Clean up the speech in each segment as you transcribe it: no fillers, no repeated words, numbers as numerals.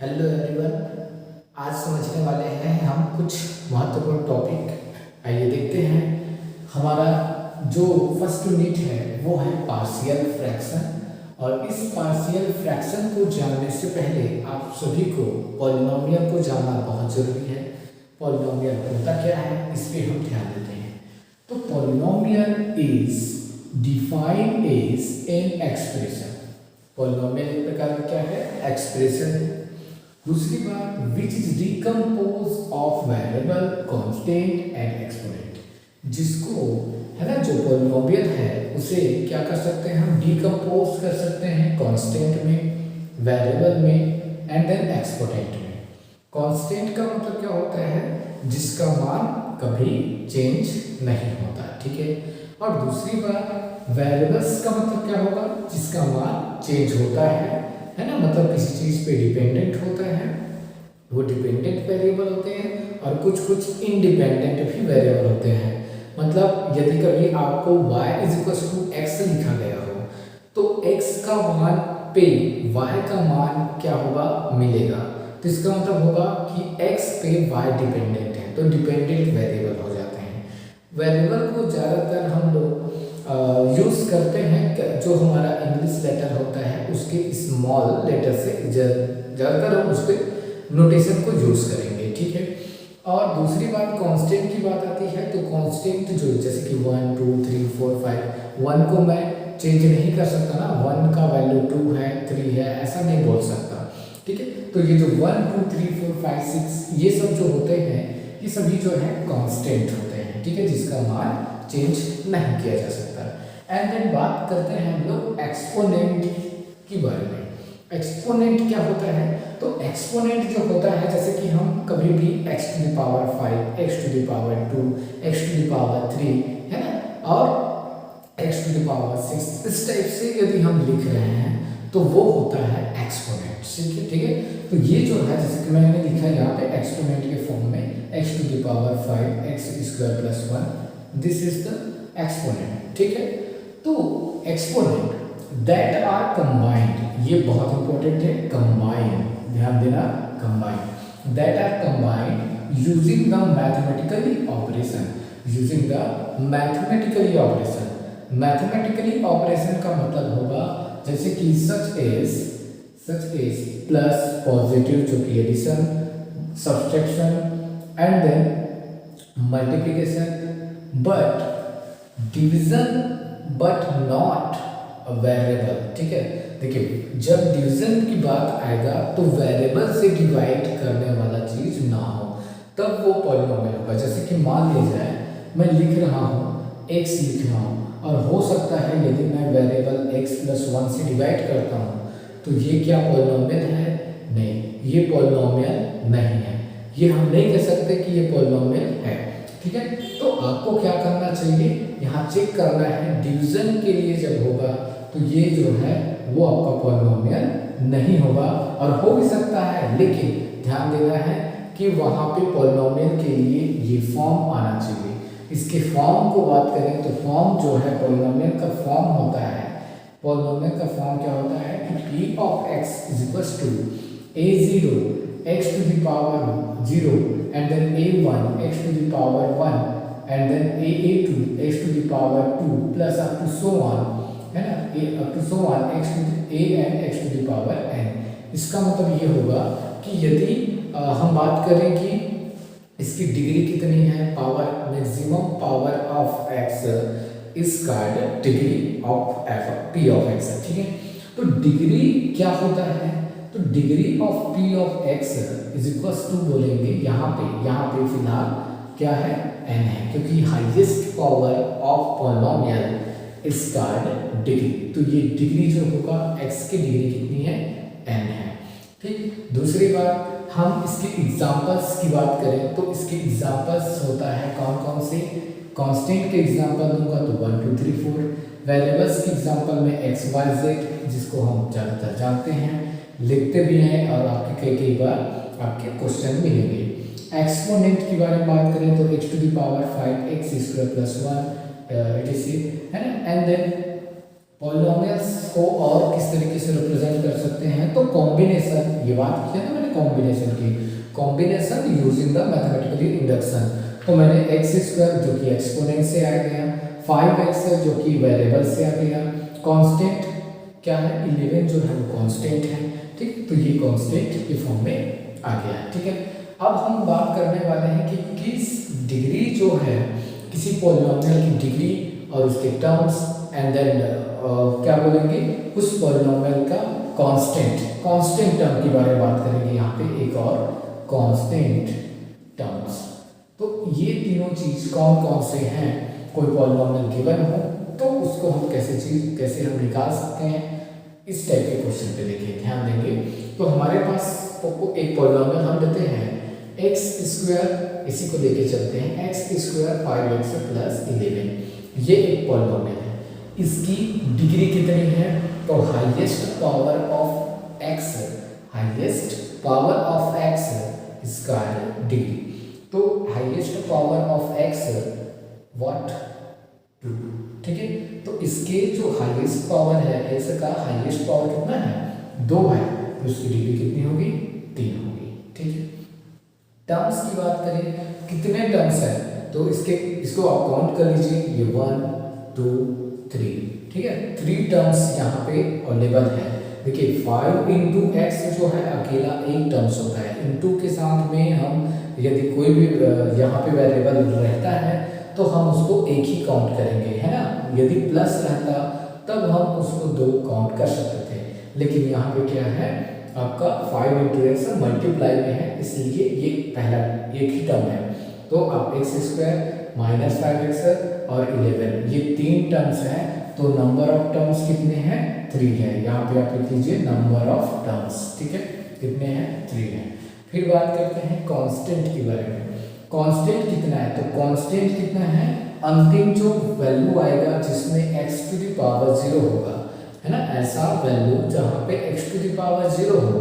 Hello everyone. आज समझने वाले हैं हम कुछ महत्वपूर्ण टॉपिक। आइए देखते हैं। हमारा जो फर्स्ट यूनिट है वो है पार्शियल फ्रैक्शन, और इस पार्शियल फ्रैक्शन को जानने से पहले आप सभी को पॉलिनोमियल को जानना बहुत ज़रूरी है। पॉलिनोमियल होता क्या है इस पर हम ध्यान देते हैं। तो polynomial is defined as an expression. Polynomial एक प्रकार का क्या है, एक्सप्रेशन है। दूसरी बात, which is decompose of variable, constant and exponent, जिसको है ना जो पॉलिनोमियल है उसे क्या कर सकते हैं हम, डिकम्पोज कर सकते हैं कांस्टेंट में, वेरिएबल में एंड देन एक्सपोनेंट में। कांस्टेंट का मतलब क्या होता है, जिसका मान कभी चेंज नहीं होता, ठीक है। और दूसरी बात, वेरिएबल्स का मतलब क्या होगा, जिसका मान चेंज होता है ना, मतलब किसी चीज पे डिपेंडेंट होता है, वो डिपेंडेंट वेरिएबल होते हैं, और कुछ कुछ इंडिपेंडेंट भी वेरिएबल होते हैं। मतलब यदि कभी आपको y = x लिखा गया हो तो x का मान पे y का मान क्या होगा, मिलेगा। तो इसका मतलब होगा कि x पे y डिपेंडेंट है, तो डिपेंडेंट वेरिएबल हो जाते हैं। वेरिएबल को ज़्यादातर हम लोग यूज़ करते हैं, जो हमारा इंग्लिश लेटर होता है उसके स्मॉल लेटर से ज़्यादातर हम उसके नोटेशन को यूज़ करेंगे, ठीक है। और दूसरी बात, कांस्टेंट की बात आती है, तो कांस्टेंट जो जैसे कि 1 2 3 4 5, 1 को मैं चेंज नहीं कर सकता ना, 1 का वैल्यू 2 है 3 है ऐसा नहीं बोल सकता, ठीक है। तो ये जो 1 2 3 4 5 6 ये सब जो होते हैं ये सभी जो है कांस्टेंट होते हैं, ठीक है, जिसका मान चेंज नहीं किया जा सकता। एंड देन बात करते हैं हम लोग एक्सपोनेंट की बारे में। एक्सपोनेंट क्या होता है, तो एक्सपोनेंट जो होता है, जैसे कि हम कभी भी x⁵, x⁵, x⁵, है ना, और x⁵, इस टाइप से यदि हम लिख रहे हैं तो वो होता है एक्सपोनेंट, ठीक है। तो ये जो है, जैसे कि मैंने लिखा है यहाँ पे एक्सपोनेंट के फॉर्म में x⁵ x² + 1, this is the exponent, ठीक है। तो एक्सपोनेंट दैट आर कंबाइंड, ये बहुत इंपॉर्टेंट है, कंबाइंड, ध्यान देना, combined, that are combined using the mathematically operation, using the mathematically operation. Mathematically operation का मतलब होगा जैसे कि सच एज प्लस पॉजिटिव जो कि addition, subtraction and then multiplication, but division but not a variable, ठीक है। देखिए, जब डिवीजन की बात आएगा तो वेरिएबल से डिवाइड करने वाला चीज ना हो, तब वो पॉलिनोमियल होगा। जैसे कि मान लिया जाए मैं लिख रहा हूँ x लिख रहा हूँ, और हो सकता है यदि मैं वेरिएबल x + 1 से डिवाइड करता हूँ तो ये क्या पॉलिनोमियल है, नहीं, ये पॉलिनोमियल नहीं है, ये हम नहीं कह सकते कि ये पॉलिनोमियल है, ठीक है। तो आपको क्या करना चाहिए, यहाँ चेक करना है, डिवीजन के लिए जब होगा तो ये जो है वो आपका पॉलिनोमियल नहीं होगा, और हो भी सकता है, लेकिन ध्यान देना है कि वहाँ पे पॉलिनोमियल के लिए ये फॉर्म आना चाहिए। इसके फॉर्म को बात करें तो फॉर्म जो है पॉलिनोमियल का फॉर्म होता है, पॉलिनोमियल का फॉर्म क्या होता है कि p(x) = a0 x⁴ and then a1 x⁴1 and then a2 x⁴2 plus up to so on, है ना, up to so on a n x⁴n। इसका मतलब ये होगा कि यदि हम बात करें कि इसकी डिग्री कितनी है, power, maximum power of x is called degree of p(x), ठीक है। तो डिग्री क्या होता है, तो डिग्री ऑफ p(x) = बोलेंगे यहाँ पे फिलहाल क्या है, n है, क्योंकि highest power of polynomial is called degree. तो ये डिग्री जो होगा x की डिग्री कितनी है, n है, ठीक। दूसरी बात, हम इसके एग्जांपल्स की बात करें तो इसके एग्जांपल्स होता है कौन कौन से, कांस्टेंट के एग्जांपल दूंगा तो 1 2 3 4, वेरिएबल्स के एग्जांपल में x y z, जिसको हम ज़्यादातर जानते हैं, लिखते भी हैं, और आपके कई बार आपके क्वेश्चन मिलेंगे। एक्सपोनेंट की बारे में बात करें तो x⁵ x² + 1 etc, है ना, एंड देन पॉलिनोमियल्स को और किस तरीके से रिप्रेजेंट कर सकते हैं, तो कॉम्बिनेशन, ये बात की है ना मैंने कॉम्बिनेशन की, combination using the mathematically induction. तो मैंने एक्स स्क्वायर जो कि एक्सपोनेंट से आ गया, 5x जो कि वेरिएबल से आ गया, कांस्टेंट क्या है 11 जो है वो कांस्टेंट है, ठीक। तो ये कांस्टेंट के फॉर्म में आ गया है, ठीक है। अब हम बात करने वाले हैं कि किस डिग्री जो है किसी पॉलिनोमियल की डिग्री और उसके टर्म्स, एंड देन क्या बोलेंगे उस पॉलिनोमियल का कांस्टेंट टर्म के बारे में बात करेंगे यहाँ पे, एक और कांस्टेंट टर्म्स। तो ये तीनों चीज कौन कौन से हैं, कोई पॉलिनोमियल गिवन हो तो उसको हम कैसे हम निकाल सकते हैं, इस टाइप के क्वेश्चन पे देखिए ध्यान देंगे। तो हमारे पास एक पॉलिनोमियल हम लेते हैं एक्स स्क्वायर, इसी को लेके चलते हैं, एक्स स्क्वायर 5x प्लस 11, ये एक पॉलिनोमियल है। इसकी डिग्री कितनी है, तो highest power of x, highest power of x इसका है डिग्री। तो highest power of x what 2, ठीक है। तो इसके जो हाईएस्ट पावर है x का हाईएस्ट पावर कितना है 2 है, तो उसकी डिग्री कितनी होगी 3 होगी, ठीक है। टर्म्स की बात करें कितने टर्म्स है, तो इसको आप काउंट कर लीजिए, ये 1 2 3, ठीक है, 3 टर्म्स यहाँ पे अवेलेबल है। देखिए 5 इंटू एक्स जो है अकेला एक टर्म्स होता है, इंटू के साथ में हम यदि कोई भी यहाँ पे वेरिएबल रहता है तो हम उसको एक ही काउंट करेंगे, है ना। यदि प्लस रहता तब हम उसको 2 काउंट कर सकते थे, लेकिन यहाँ पे क्या है आपका 5 इंटू एक्स मल्टीप्लाई में है, इसलिए ये पहला एक ही टर्म है। तो आप एक्स स्क्वायर माइनस 5x और 11 ये 3 टर्म्स हैं, तो नंबर ऑफ टर्म्स कितने हैं 3 है। यहाँ पे आप लिख लीजिए नंबर ऑफ टर्म्स, ठीक है, कितने हैं 3 है। फिर बात करते हैं कांस्टेंट के बारे में, कांस्टेंट कितना है, तो कांस्टेंट कितना है अंतिम जो वैल्यू आएगा जिसमें x टू द पावर 0 होगा, है ना, ऐसा वैल्यू जहाँ पे x टू द पावर 0 हो,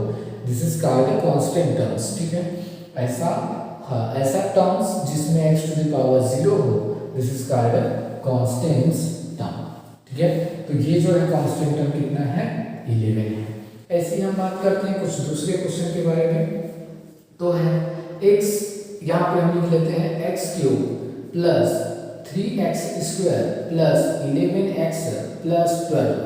this is called constant terms, ठीक है। ऐसा टर्म्स जिसमें x टू द पावर 0 हो, this is called constant term, ठीक है। तो ये जो है कांस्टेंट टर्म कितना है 11 है। ऐसे ही हम बात करते हैं कुछ दूसरे क्वेश्चन के बारे में, तो है x, यहाँ पे हम लिख लेते हैं x cube plus 3x square plus 11x plus 12,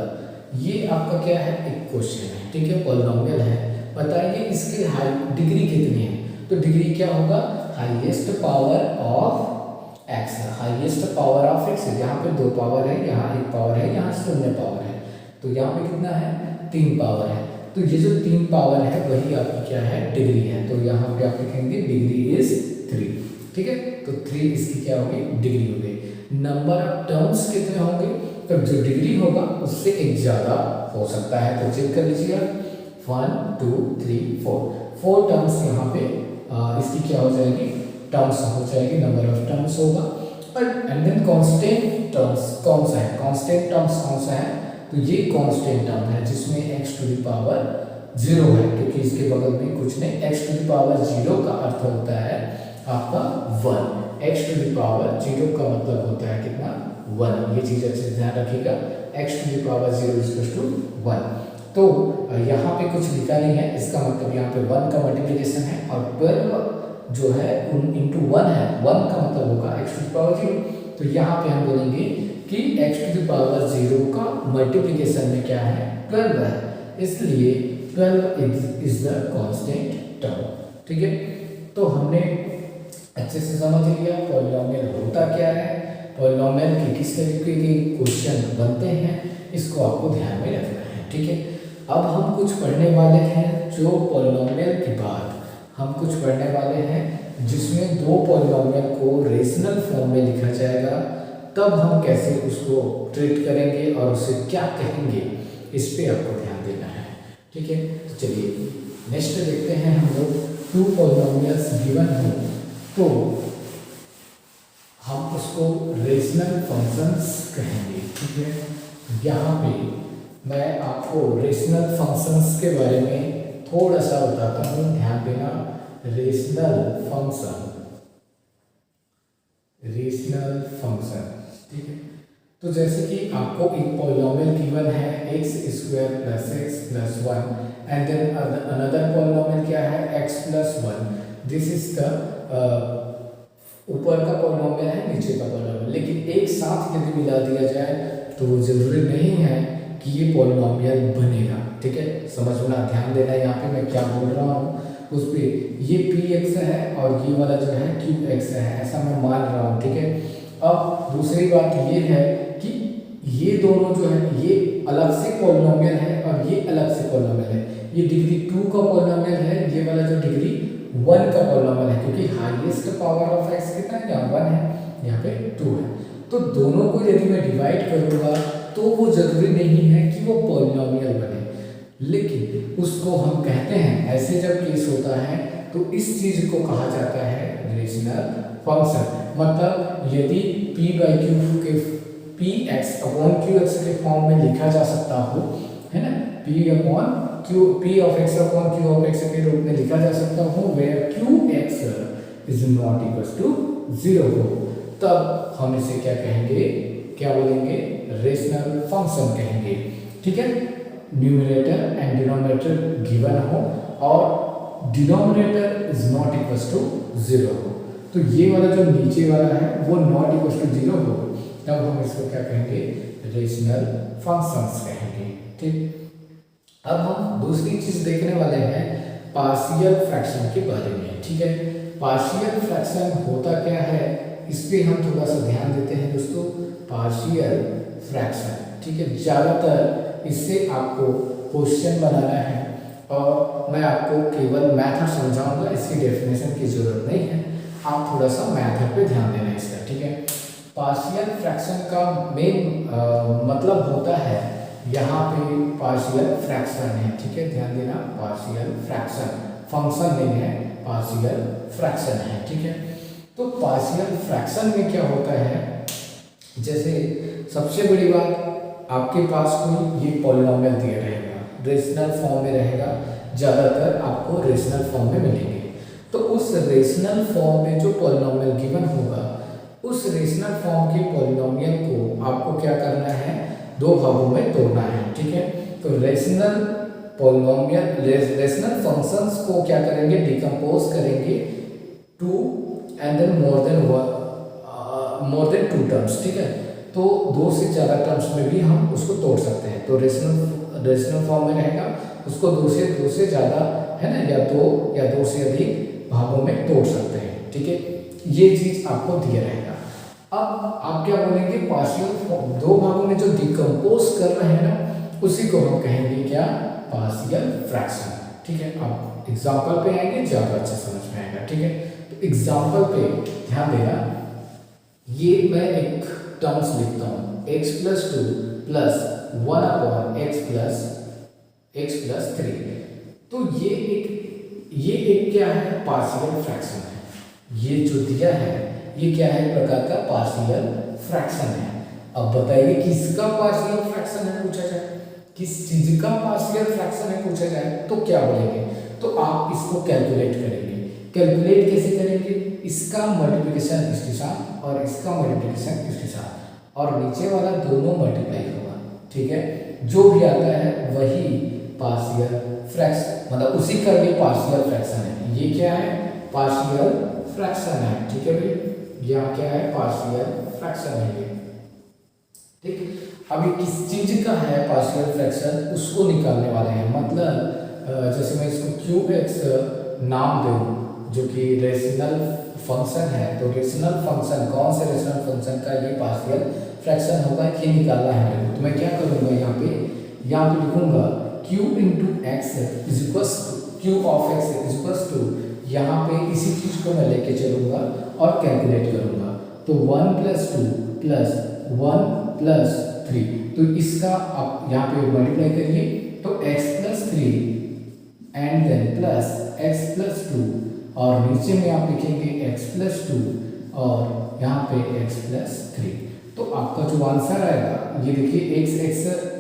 ये आपका क्या है एक क्वेश्चन है, ठीक है, पॉलिनोमियल है। बताइए इसकी डिग्री कितनी है, तो डिग्री क्या होगा highest power of x, highest power of x, यहाँ पे 2 पावर है, यहाँ 1 पावर है, यहाँ 0 पावर है, तो यहाँ पे कितना है 3 पावर है। तो ये जो 3 पावर है वही आपकी क्या है डिग्री है, तो यहाँ पे आप लिखेंगे डिग्री इज 3, ठीक है। तो 3 इसकी क्या होगी डिग्री होगी। नंबर ऑफ टर्म्स कितने होंगे, तो जो डिग्री होगा उससे एक ज़्यादा हो सकता है, तो चेक कर लीजिए आप 1 2 3 4 टर्म्स यहाँ पे इसकी क्या हो जाएगी टर्म्स हो जाएगी, नंबर ऑफ टर्म्स होगा। एंड देन कांस्टेंट टर्म्स कौन सा है, कांस्टेंट टर्म्स कौन सा है, तो ये कांस्टेंट टर्म है जिसमें x टू द पावर 0 है, क्योंकि इसके बगल में कुछ नहीं, x टू द पावर 0 का अर्थ होता है आपका 1, x टू द पावर 0 का मतलब होता है कितना 1, ये चीज अच्छे से ध्यान रखिएगा, x to the power 0 equals to 1। तो यहाँ पे कुछ लिखा नहीं है, इसका मतलब यहाँ पे 1 का मल्टीप्लिकेशन है और 12 जो है इंटू 1 है, 1 का मतलब होगा x टू द पावर 0। तो यहाँ पे हम बोलेंगे कि x टू द पावर 0 का मल्टीप्लिकेशन में क्या है 12 है, इसलिए 12 इज द कांस्टेंट टर्म, ठीक है। तो हमने अच्छे से समझ लिया पॉलिनोमियल होता क्या है, पॉलिनोमियल के किस तरीके के क्वेश्चन बनते हैं, इसको आपको ध्यान में रखना है, ठीक है। अब हम कुछ पढ़ने वाले हैं जो पॉलिनोमियल के बाद हम कुछ पढ़ने वाले हैं जिसमें 2 पॉलिनोमियल को रेशनल फॉर्म में लिखा जाएगा, तब हम कैसे उसको ट्रीट करेंगे और उसे क्या कहेंगे, इस पे आपको ध्यान देना है, ठीक है। तो चलिए नेक्स्ट देखते हैं हम लोग 2 पॉलिनोमियल्स गिवन हो तो हम उसको रेशनल फंक्शंस कहेंगे, ठीक है। यहाँ पे मैं आपको रेशनल फंक्शंस के बारे में थोड़ा सा बताता हूँ, ध्यान देना। रेशनल फंक्शन, ठीक है। तो जैसे कि आपको एक पॉलिनोमियल गिवन है x square plus x plus 1 and then another polynomial क्या है x plus 1। This is the ऊपर का पॉलिनोमियल है, नीचे का पॉलिनोमियल, लेकिन एक साथ यदि मिला दिया जाए तो वो जरूरी नहीं है कि ये पॉलिनोमियल बनेगा। ठीक है, समझना, ध्यान देना यहाँ पे मैं क्या बोल रहा हूँ उस पर। ये px है और ये वाला जो है qx है, ऐसा मैं मान रहा हूँ। ठीक है, अब दूसरी बात ये है कि ये दोनों जो है ये अलग से पॉलिनोमियल है और ये अलग से पॉलिनोमियल है। ये डिग्री 2 का पॉलिनोमियल है, ये वाला जो डिग्री 1 का पॉलिनोमियल है, क्योंकि हाईएस्ट पावर ऑफ x कितना है, यहाँ 1 है, यहाँ पे 2 है। तो दोनों को यदि मैं डिवाइड करूँगा तो वो जरूरी नहीं है कि वो पॉलिनोमियल बने, लेकिन उसको हम कहते हैं, ऐसे जब केस होता है तो इस चीज को कहा जाता है रेशनल फंक्शन। मतलब यदि p/q के px/qx के फॉर्म में लिखा जा सकता हो, है ना, p of x upon q of x के रूप में लिखा जा सकता हो, where qx is not equals to 0 हो, तब हम इसे क्या कहेंगे, क्या बोलेंगे, रेशनल फंक्शन कहेंगे। ठीक है, न्यूमरेटर एंड डिनोमिनेटर गिवन हो और denominator is not equals to 0 हो, तो ये वाला जो नीचे वाला है वो नॉट इक्वल्स टू 0 हो, तब हम इसको क्या कहेंगे, रेशनल फंक्शंस कहेंगे। ठीक, अब हम दूसरी चीज देखने वाले हैं पार्शियल फ्रैक्शन के बारे में। ठीक है, पार्शियल फ्रैक्शन होता क्या है, इस पे हम थोड़ा सा ध्यान देते हैं दोस्तों। पार्शियल फ्रैक्शन, ठीक है, ज़्यादातर इससे आपको क्वेश्चन बनाना है और मैं आपको केवल मैथड समझाऊंगा, इसकी डेफिनेशन की जरूरत नहीं है, आप थोड़ा सा मैथड पे ध्यान देना इसका। ठीक है, पार्शियल फ्रैक्शन का मेन मतलब होता है, यहाँ पे पार्शियल फ्रैक्शन है। ठीक है, ध्यान देना, पार्शियल फ्रैक्शन, फंक्शन नहीं है, पार्शियल फ्रैक्शन है। ठीक है, तो पार्शियल फ्रैक्शन में क्या होता है, जैसे सबसे बड़ी बात, आपके पास कोई ये पॉलिनोमियल दिया रहेगा, रेशनल फॉर्म में रहेगा, ज़्यादातर आपको रेशनल फॉर्म में मिलेंगे। तो उस रेशनल फॉर्म में जो पॉलिनोमियल गिवन होगा, उस रेशनल फॉर्म के पॉलिनोमियल को आपको क्या करना है, दो भागों में तोड़ना है। ठीक है, तो रेशनल पॉलिनोमियल, रेशनल फंक्शंस को क्या करेंगे, डिकम्पोज करेंगे to and then more than 2 terms. ठीक है, तो 2 से ज़्यादा टर्म्स में भी हम उसको तोड़ सकते हैं। तो रेशनल फॉर्म में रहेगा, उसको 2 से ज़्यादा, है ना, या 2 से अधिक भागों में तोड़ सकते हैं। ठीक है, ये चीज़ आपको दिया रहेगा। अब आप क्या बोलेंगे, पार्शियल 2 भागों में जो डिकम्पोज कर रहे हैं ना, उसी को हम कहेंगे क्या, पार्शियल फ्रैक्शन। ठीक है, अब एग्जाम्पल पे आएंगे, ज़्यादा अच्छा समझ में आएगा। ठीक है, तो एग्जाम्पल पे ध्यान देना, ये मैं एक टर्म्स लिखता हूँ, x plus 2 plus 1 upon x plus 3। तो ये एक क्या है, पार्शियल फ्रैक्शन है। ये जो दिया है ये क्या है, प्रकार का पार्शियल फ्रैक्शन है। अब बताइए किसका पार्शियल फ्रैक्शन है पूछा जाए, किस चीज का पार्शियल फ्रैक्शन है पूछा जाए, तो क्या बोलेंगे, तो आप इसको कैलकुलेट करेंगे। कैलकुलेट कैसे करेंगे, इसका मल्टीप्लिकेशन इसके साथ और इसका मल्टीप्लिकेशन इसके साथ, और नीचे वाला दोनों मल्टीप्लाई होगा। ठीक है, जो भी आता है वही पार्शियल फ्रैक्शन, मतलब उसी का ये पार्शियल फ्रैक्शन है। ये क्या है, पार्शियल फ्रैक्शन है। ठीक है भाई, यहाँ क्या है, पार्शियल फ्रैक्शन है ये। ठीक, अभी किस चीज का है पार्शियल फ्रैक्शन, उसको निकालने वाले हैं। मतलब जैसे मैं इसको qx नाम दूँ, जो कि रेशनल फंक्शन है, तो रेशनल फंक्शन, कौन से रेशनल फंक्शन का ये पार्शियल फ्रैक्शन होगा, ये निकालना है मेरे को। तो मैं क्या करूँगा, यहाँ पे लिखूंगा q into x is equals q of x is equals to, यहाँ पे इसी चीज को मैं लेके चलूंगा और कैलकुलेट करूंगा। तो 1 प्लस 2 प्लस 1 प्लस 3, तो इसका आप यहाँ पे मल्टीप्लाई करिए, तो x plus 3 and then plus x plus 2, और नीचे में आप लिखेंगे x प्लस 2 और यहाँ पे x प्लस 3। तो आपका जो आंसर आएगा, ये देखिए x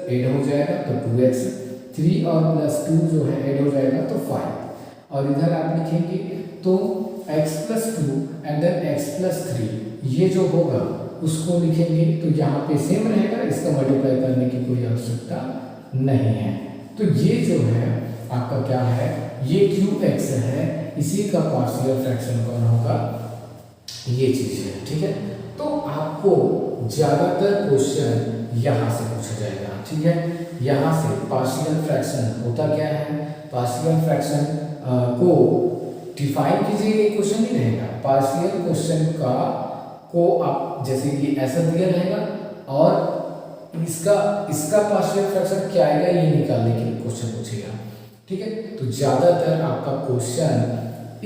ऐड हो जाएगा तो 2x, 3 और प्लस 2 जो है ऐड हो जाएगा तो 5, और इधर आप लिखेंगे तो x plus 2 and then x plus 3, ये जो होगा उसको लिखेंगे तो यहाँ पे सेम रहेगा, इसका मल्टीप्लाई करने की कोई आवश्यकता नहीं है। तो ये जो है आपका क्या है, ये क्यू एक्स है, इसी का पार्शियल फ्रैक्शन कौन होगा, ये चीज है। ठीक है, तो आपको ज्यादातर क्वेश्चन यहाँ से पूछा जाएगा। ठीक है, यहाँ से पार्शियल फ्रैक्शन होता क्या है, पार्शियल फ्रैक्शन को डिफाइन कीजिए, ये क्वेश्चन ही रहेगा। पार्शियल क्वेश्चन का को आप जैसे कि ऐसा दिया रहेगा और इसका पार्शियल फ्रैक्शन क्या आएगा ये निकालने के लिए क्वेश्चन पूछेगा। ठीक है, तो ज्यादातर आपका क्वेश्चन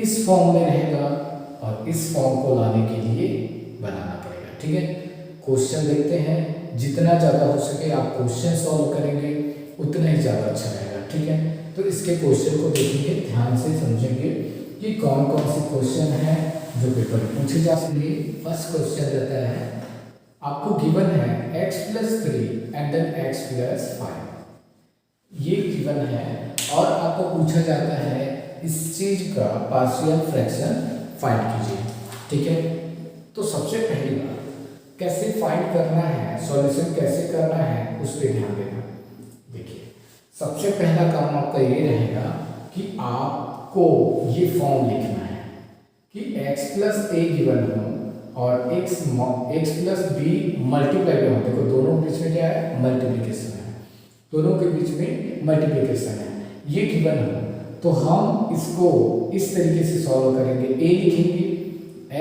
इस फॉर्म में रहेगा और इस फॉर्म को लाने के लिए बनाना पड़ेगा। ठीक है, क्वेश्चन देखते हैं, जितना ज़्यादा हो सके आप क्वेश्चन सॉल्व करेंगे उतना ही ज़्यादा अच्छा रहेगा। ठीक है, तो इसके क्वेश्चन को देखेंगे, ध्यान से समझेंगे कि कौन कौन से क्वेश्चन हैं जो पेपर में पूछे जा सकेंगे। फर्स्ट क्वेश्चन रहता है, आपको गिवन है x+3 एंड देन x+5, ये गिवन है और आपको पूछा जाता है इस चीज का पार्शियल फ्रैक्शन फाइंड कीजिए। ठीक है, तो सबसे पहली बात कैसे फाइंड करना है, सॉल्यूशन कैसे करना है उस पर ध्यान देना। देखिए, सबसे पहला काम आपका ये रहेगा कि आपको ये फॉर्म लिखना है कि x+a गिवन हो और x+b मल्टीप्लाई हो। देखो दोनों के बीच में क्या है, मल्टीप्लिकेशन है, दोनों के बीच में मल्टीप्लिकेशन है, ये गिवन हो तो हम इसको इस तरीके से सॉल्व करेंगे। a लिखेंगे,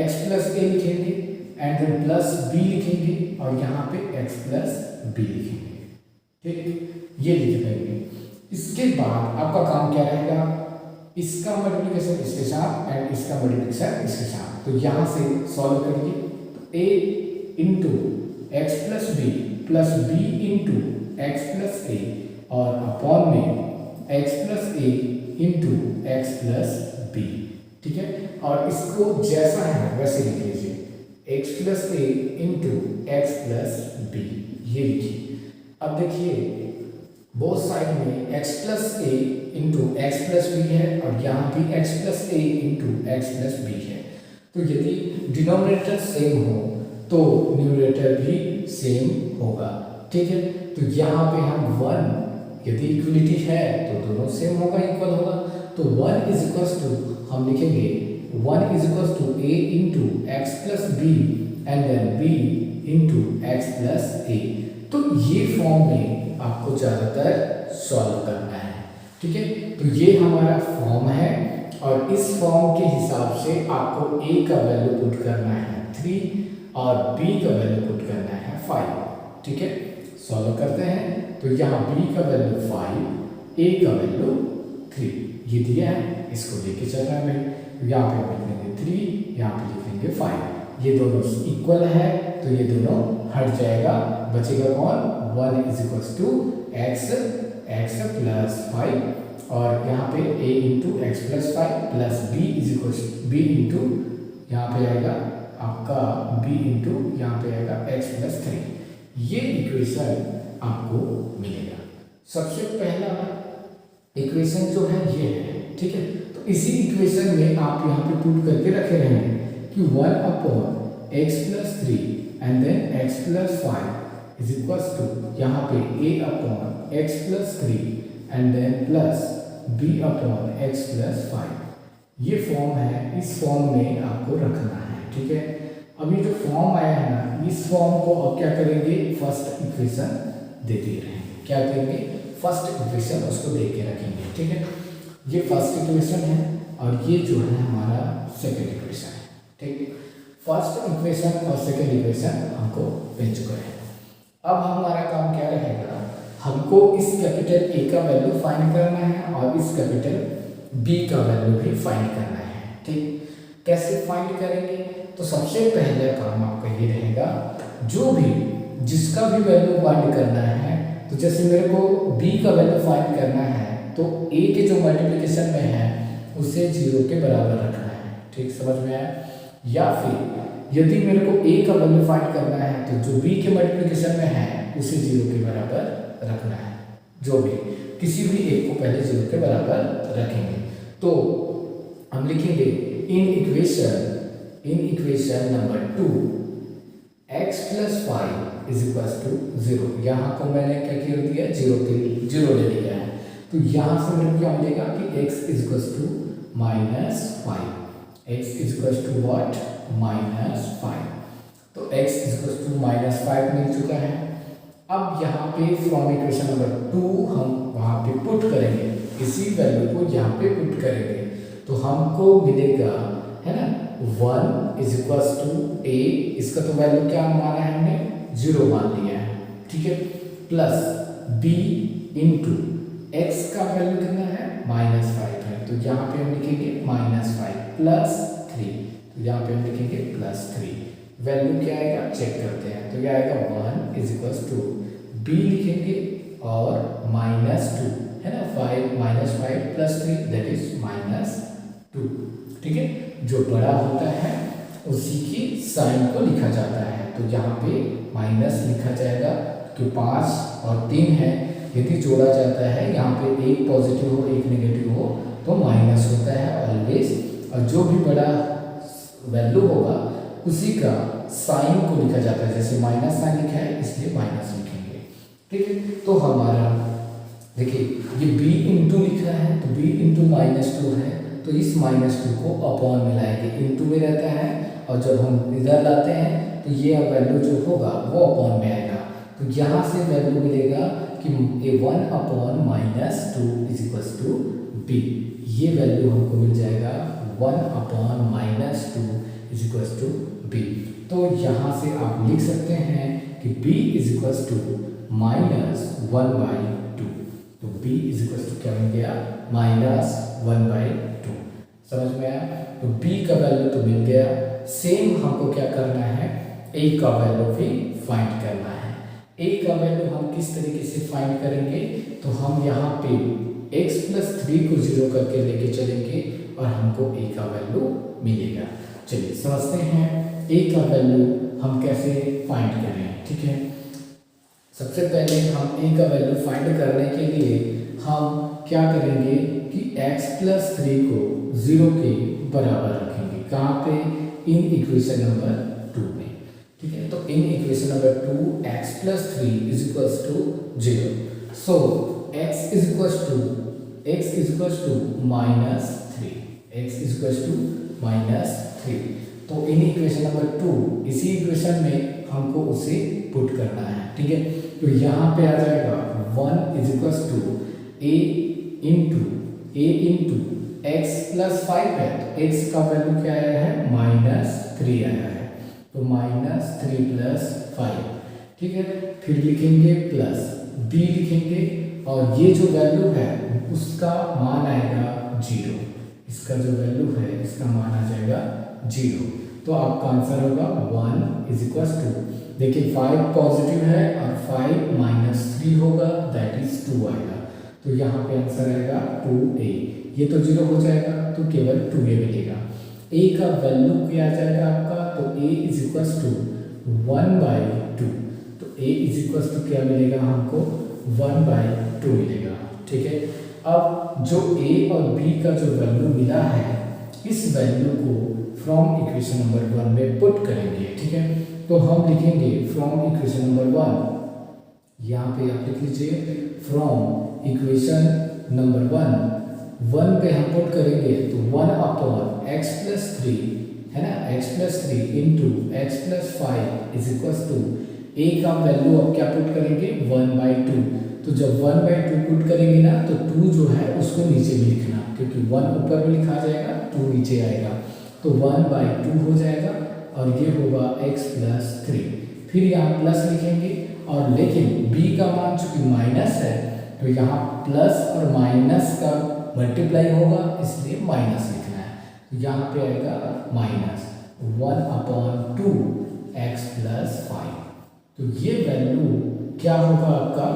x+a लिखेंगे एंड देन +b लिखेंगे और यहाँ पे x+b लिखेंगे। ठीक, ये लिख देंगे। इसके बाद आपका काम क्या रहेगा, इसका मल्टीप्लिकेशन इसके साथ एंड इसका मल्टीप्लिकेशन इसके साथ, तो यहाँ से सॉल्व करिए। तो a into x+b plus b into x+a और अपॉन में x+a इंटू x+b। ठीक है, और इसको जैसा है वैसे लिख लीजिए, x+a इंटू x+b, ये लिखिए। अब देखिए बोथ साइड में x+a इंटू x+b है और यहाँ भी x+a इंटू x+b है, तो यदि डिनोमिनेटर सेम हो तो न्यूमरेटर भी सेम होगा। ठीक है, तो यहाँ पे हम 1, यदि इक्वलिटी है तो दोनों सेम होगा, इक्वल होगा, तो 1 इज इक्वल्स टू, हम लिखेंगे 1 is equals to a into x+b and then b into x+a। तो ये फॉर्म में आपको ज़्यादातर सॉल्व करना है। ठीक है, तो ये हमारा फॉर्म है और इस फॉर्म के हिसाब से आपको a का वैल्यू पुट करना है 3 और b का वैल्यू पुट करना है 5। ठीक है, सॉल्व करते हैं, तो यहाँ b का वैल्यू 5, a का वैल्यू 3, ये दिया है, इसको लेके चल रहा है भाई। यहाँ पे हम लिख लेंगे 3, यहाँ पे लिख लेंगे 5, ये दोनों इक्वल है तो ये दोनों हट जाएगा, बचेगा कौन, 1 is equals to x plus 5 और यहाँ पे a into x+5 plus b is equals b into यहाँ पे आएगा आपका b इंटू यहाँ पे आएगा x+3। ये इक्वेशन आपको मिलेगा। सबसे पहला इक्वेशन जो है ये है। ठीक है, तो इसी इक्वेशन में आप यहाँ पे पुट करके रखे रहेंगे कि 1/x+3 and then x+5 is equals to यहाँ पे a/x+3 and then plus b/x+5। ये फॉर्म है, इस फॉर्म में आपको रखना है। ठीक है, अभी जो फॉर्म आया है ना, इस फॉर्म को अब क्या करेंगे, फर्स्ट इक्वेशन देते रहेंगे। क्या करेंगे, फर्स्ट इक्वेशन उसको दे के रखेंगे। ठीक है, ये फर्स्ट इक्वेशन है और ये जो है हमारा सेकंड इक्वेशन है। ठीक, फर्स्ट इक्वेशन और सेकंड इक्वेशन हमको मिल चुका है। अब हमारा काम क्या रहेगा, हमको इस कैपिटल A का वैल्यू फाइंड करना है और इस कैपिटल B का वैल्यू भी फाइंड करना है। ठीक, कैसे फाइंड करेंगे, तो सबसे पहले काम आपका ये रहेगा, जो भी जिसका भी वैल्यू फाइंड करना है, तो जैसे मेरे को B का वैल्यू फाइंड करना है तो A के जो मल्टीप्लिकेशन में है उसे 0 के बराबर रखना है। ठीक, समझ में आया। या फिर यदि मेरे को A का वैल्यू फाइंड करना है तो जो B के मल्टीप्लिकेशन में है उसे 0 के बराबर रखना है। जो भी किसी भी एक को पहले 0 के बराबर रखेंगे। तो हम लिखेंगे in equation number 2 x x plus 5 is equal to 0। यहाँ को मैंने क्या कर दिया, जीरो ले लिया है। तो यहाँ से मेरे को क्या मिलेगा कि x is equal to -5। x is equal to what, -5। तो x इज इक्वल टू -5 मिल चुका है। अब यहाँ पे फ्रॉम इक्वेशन नंबर 2 हम वहाँ पे पुट करेंगे, इसी वैल्यू को यहाँ पे पुट करेंगे तो हमको मिलेगा, है ना, 1 इज इक्वल टू a, इसका तो वैल्यू क्या माना है हमने, 0 मान लिया है, ठीक है, प्लस b इंटू x का वैल्यू कितना है, -5 है। तो यहाँ पे हम लिखेंगे -5 प्लस 3, तो यहाँ पे हम लिखेंगे +3। वैल्यू क्या आएगा चेक करते हैं। तो क्या आएगा 1 इज इक्वल टू b लिखेंगे और -2, है ना, 5 प्लस 3 दैट इज -2, ठीक है। जो बड़ा होता है उसी की साइन को लिखा जाता है। तो यहाँ पे माइनस लिखा जाएगा कि 5 और 3 है, यदि जोड़ा जाता है यहाँ पे एक पॉजिटिव हो एक नेगेटिव हो तो माइनस होता है ऑलवेज, और जो भी बड़ा वैल्यू होगा उसी का साइन को लिखा जाता है। जैसे माइनस साइन लिखा है इसलिए माइनस लिखेंगे, ठीक है। तो हमारा देखिए ये b इंटू लिखा है तो b इंटू -2 है, तो इस -2 को अपॉन में लाएंगे, इंटू में रहता है और जब हम इधर लाते हैं तो ये वैल्यू जो होगा वो अपॉन में आएगा। तो यहाँ से वैल्यू मिलेगा कि 1 upon -2 is equal to b। ये वैल्यू हमको मिल जाएगा 1 upon -2 is equal to b। तो यहाँ से आप लिख सकते हैं कि b इज इक्वल टू -1/2। तो b इज इक्वल टू क्या मिल गया, -1/2। समझ में आया। तो b का वैल्यू तो मिल गया। सेम हमको क्या करना है, a का वैल्यू भी फाइंड करना है। a का वैल्यू हम किस तरीके से फाइंड करेंगे, तो हम यहाँ पे x प्लस 3 को 0 करके लेके चलेंगे और हमको a का वैल्यू मिलेगा। चलिए समझते हैं a का वैल्यू हम कैसे फाइंड करें, ठीक है। सबसे पहले हम a का वैल्यू फाइंड करने के लिए हम क्या करेंगे कि x प्लस 3 को 0 के बराबर रखेंगे। कहाँ पे, इन इक्वेशन नंबर 2 में, ठीक है। तो in equation number 2 x plus 3 is equal to 0। So x is equal to -3, x is equal to -3। तो इन इक्वेशन नंबर 2 इसी इक्वेशन में हमको उसे पुट करना है, ठीक है। तो यहाँ पे आ जाएगा 1 is equal to a into x plus 5 है, तो x का वैल्यू क्या आया है, -3 आया है। तो -3 प्लस 5, ठीक है। फिर लिखेंगे प्लस b लिखेंगे और ये जो वैल्यू है उसका मान आएगा 0। इसका जो वैल्यू है इसका मान आ जाएगा 0। तो आपका आंसर होगा 1 इज इक्वल टू, देखिए 5 पॉजिटिव है और 5 -3 होगा दैट इज 2 आएगा। तो यहाँ पे आंसर आएगा 2a। ये तो 0 हो जाएगा तो केवल 2a मिलेगा। a का वैल्यू क्या आ जाएगा आपका, तो a इज इक्वल टू 1/2। तो a इज इक्वल टू क्या मिलेगा हमको, 1/2 मिलेगा, ठीक है। अब जो a और b का जो वैल्यू मिला है इस वैल्यू को फ्रॉम इक्वेशन नंबर 1 में पुट करेंगे, ठीक है। तो हम लिखेंगे फ्रॉम इक्वेशन नंबर 1, यहाँ पे आप लिख लीजिए फ्रॉम इक्वेशन नंबर 1 पे हम पुट करेंगे तो 1 अपॉन x प्लस 3, है ना, x plus 3 into x plus 5 is equal to a का वैल्यू अब क्या पुट करेंगे, 1/2। तो जब 1/2 पुट करेंगे ना तो 2 जो है उसको नीचे भी लिखना, क्योंकि 1 ऊपर में लिखा जाएगा 2 नीचे आएगा। तो 1/2 हो जाएगा और ये होगा x प्लस 3। फिर यहाँ प्लस लिखेंगे और लेकिन b का मान चूंकि माइनस है तो यहाँ प्लस और माइनस का मल्टीप्लाई होगा इसलिए माइनस लिखना है। तो यहाँ पे आएगा -1/2 x प्लस 5। तो ये वैल्यू क्या होगा आपका,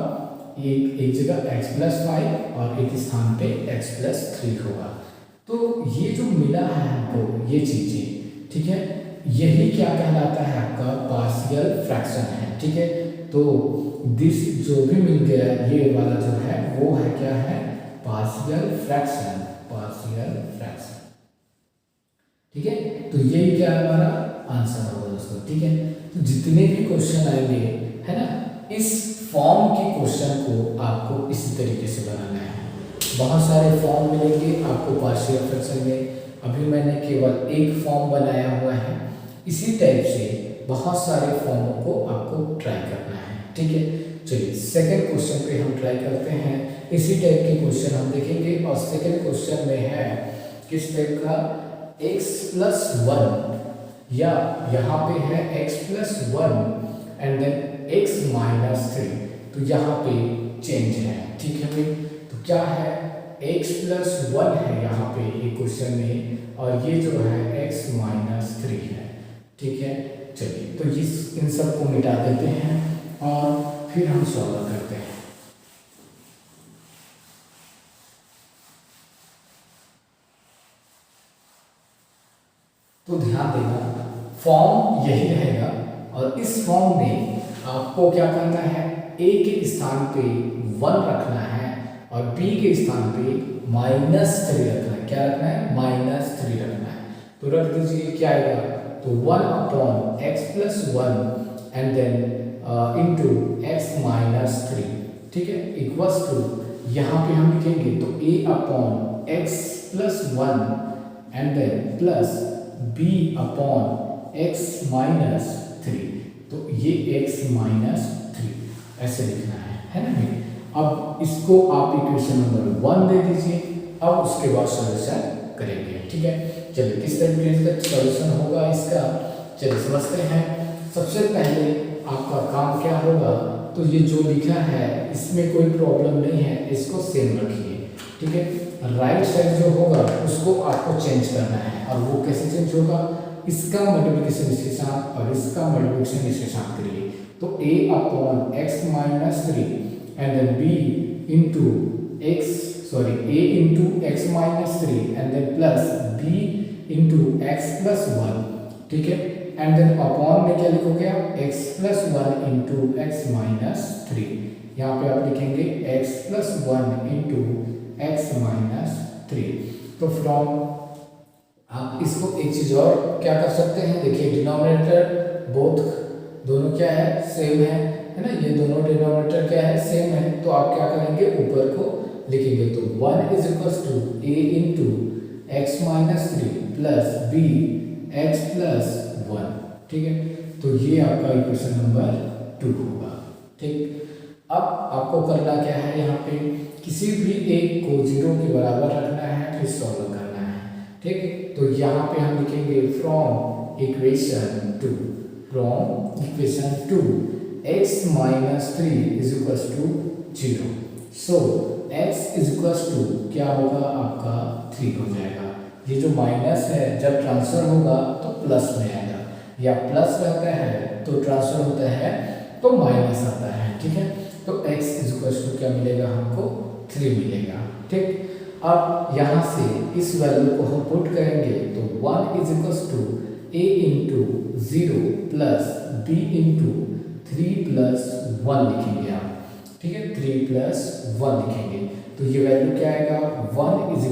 एक जगह x प्लस 5 और एक स्थान पे x प्लस 3 होगा। तो ये जो मिला है हमको ये चीजें, ठीक है, यही क्या कहलाता है आपका पार्शियल फ्रैक्शन है, ठीक है। तो दिस जो भी मिल गया ये वाला जो है वो है क्या है, पार्शियल फ्रैक्शन, ठीक है। तो यही क्या हमारा आंसर होगा दोस्तों, ठीक है। तो जितने भी क्वेश्चन आएंगे, है ना, इस फॉर्म के क्वेश्चन को आपको इसी तरीके से बनाना है। बहुत सारे फॉर्म मिलेंगे आपको पार्शियल फ्रैक्शन में, अभी मैंने केवल एक फॉर्म बनाया हुआ है। इसी टाइप से बहुत सारे फॉर्मों को आपको ट्राई करना है, ठीक है। चलिए सेकंड क्वेश्चन पे हम ट्राई करते हैं। इसी टाइप के क्वेश्चन हम देखेंगे और सेकंड क्वेश्चन में है किस टाइप का, x+1 या यहाँ पे है x+1 एंड देन x-3, तो यहाँ पे चेंज है, ठीक है भाई। तो क्या है, x+1 है यहाँ पे ये क्वेश्चन में, और ये जो है x-3 है, ठीक है। चलिए तो इन सब को मिटा देते हैं और फिर हम सॉल्व करते हैं। तो ध्यान देना, फॉर्म यही रहेगा और इस फॉर्म में आपको क्या करना है, a के स्थान पे 1 रखना है और b के स्थान पे -3 रखना है। क्या रखना है, -3 रखना है। तो रख दीजिए, क्या आएगा, तो 1/x+1 and then into x-3, ठीक है, इक्वल्स टू, यहाँ पे हम लिखेंगे तो a/x+1 and then plus b/x-3, तो ये x-3 ऐसे लिखना है ना भाई। अब इसको आप इक्वेशन नंबर 1 दे दीजिए, अब उसके बाद सॉल्यूशन करेंगे, ठीक है। चलिए किस तरीके से सॉल्यूशन होगा इसका, चलिए समझते हैं। सबसे पहले आपका काम क्या होगा, तो ये जो लिखा है इसमें कोई प्रॉब्लम नहीं है, इसको सेम रखिए, ठीक है। राइट साइड जो होगा उसको आपको चेंज करना है, और वो कैसे चेंज होगा, इसका मल्टीप्लिकेशन इसके साथ और इसका मल्टीप्लिकेशन इसके साथ करिए। तो a/x-3 and then b into a/x-3 and then plus b into x+1, ठीक है। एंड देन अपॉन में क्या लिखोगे आप, x+1 इंटू x-3, यहाँ पे आप लिखेंगे x+1 इंटू x-3। तो फ्रॉम आप इसको एक चीज और क्या कर सकते हैं, देखिए डिनोमिनेटर बोथ दोनों क्या है, सेम है ना, ये दोनों डिनोमिनेटर क्या है, सेम है। तो आप क्या करेंगे, ऊपर को लिखेंगे, तो 1 = a into x-3 plus b x+1, ठीक है। तो ये आपका इक्वेशन नंबर 2 होगा, ठीक। अब आपको करना क्या है, यहाँ पे किसी भी एक को 0 के बराबर रखना है, फिर सॉल्व करना है, ठीक। तो यहाँ पे हम लिखेंगे from equation 2 x-3 = 0, so x = क्या होगा आपका 3 हो जाएगा। ये जो माइनस है जब ट्रांसफर होगा तो प्लस में आएगा, या प्लस रहता है तो ट्रांसफर होता है तो माइनस आता है, ठीक है। तो x = क्या मिलेगा हमको, 3 मिलेगा, ठीक। अब यहाँ से इस वैल्यू को हम पुट करेंगे, तो 1 = a into 0 plus b into 3+1 लिखेंगे आप, ठीक है, 3+1 लिखेंगे। तो ये वैल्यू क्या आएगा, 1 =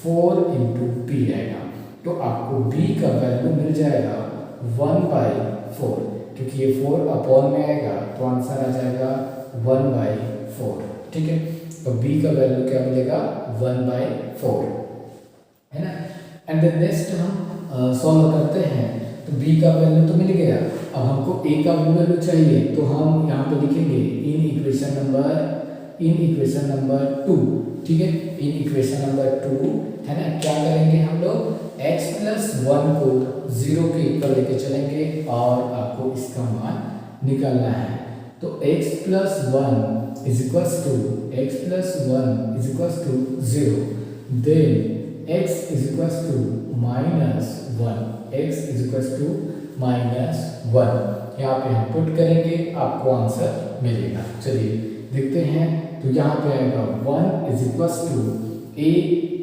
4 इंटू b आएगा। तो आपको b का वैल्यू मिल जाएगा 1/4, क्योंकि ये 4 अपॉन में आएगा तो आंसर आ जाएगा 1/4, ठीक है। तो b का वैल्यू क्या मिलेगा, 1/4, है ना। एंड देन नेक्स्ट हम सॉल्व करते हैं, तो b का वैल्यू तो मिल गया, अब हमको a का वैल्यू चाहिए, तो हम यहाँ पे लिखेंगे इन इक्वेशन नंबर 2, ठीक है, इन इक्वेशन नंबर 2, है ना। क्या करेंगे हम लोग, x+1 को 0 के इक्वल लेके चलेंगे और आपको इसका मान निकालना है। तो x+1 = 0, देन x = -1, यहाँ पे हम पुट करेंगे, आपको आंसर मिलेगा। चलिए देखते हैं, तो यहाँ पे आएगा 1 = a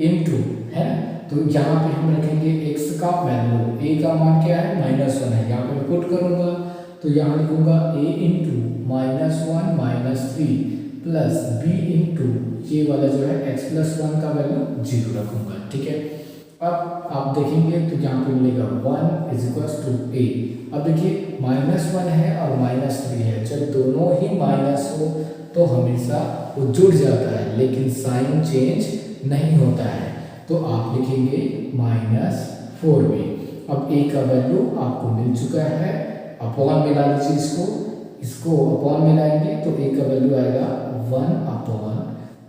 इंटू, है ना, तो यहाँ पे हम रखेंगे x का वैल्यू, a का मान क्या है, -1 है, यहाँ पे मैं पुट करूँगा, तो यहाँ लिखूँगा a into -1-3 plus b into ये वाला जो है x+1 का वैल्यू 0 रखूँगा, ठीक है। अब आप देखेंगे तो यहाँ पे मिलेगा 1 इज इक्वल्स टू ए। अब देखिए -1 है और -3 है, जब दोनों ही माइनस हो तो हमेशा वो जुड़ जाता है, लेकिन साइन चेंज नहीं होता है। तो आप लिखेंगे -4b। अब a का वैल्यू आपको मिल चुका है, अपॉन मिला लीजिए इसको अपॉन मिलाएंगे तो a का वैल्यू आएगा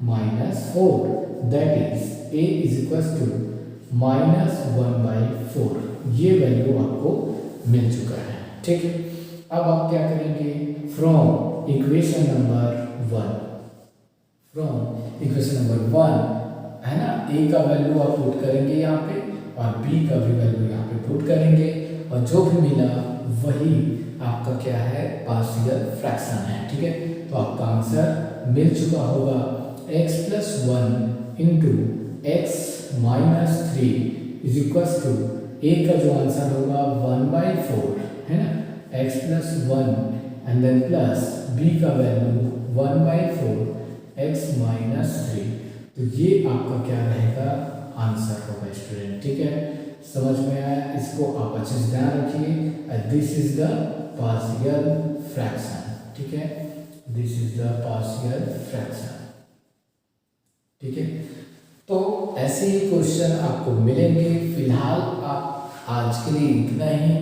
1/-4, that is a is equals to -1/4। ये वैल्यू आपको मिल चुका है, ठीक है। अब आप क्या करेंगे, फ्रॉम इक्वेशन नंबर 1 है ना, a का वैल्यू आप पुट करेंगे यहाँ पे और b का भी वैल्यू यहाँ पे पुट करेंगे, और जो भी मिला वही आपका क्या है, पार्शियल फ्रैक्शन है, ठीक है। तो आपका आंसर मिल चुका होगा x+1 into x-3 is equals to a का जो आंसर होगा 1/4 है ना, x+1 and then plus b का वैल्यू 1/4 x-3। तो ये आपका क्या रहेगा, आंसर होगा स्टूडेंट, ठीक है। समझ में आया, इसको आप अच्छे से ध्यान रखिए। This is the partial fraction, ठीक है, this is the partial fraction, ठीक है। तो ऐसे ही क्वेश्चन आपको मिलेंगे। फिलहाल आप आज के लिए इतना ही,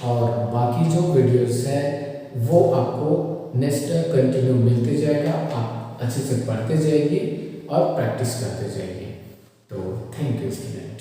और बाकी जो वीडियोस है वो आपको नेक्स्ट कंटिन्यू मिलते जाएगा। आप अच्छे से पढ़ते जाइए और प्रैक्टिस करते जाइए। तो थैंक यू स्टूडेंट।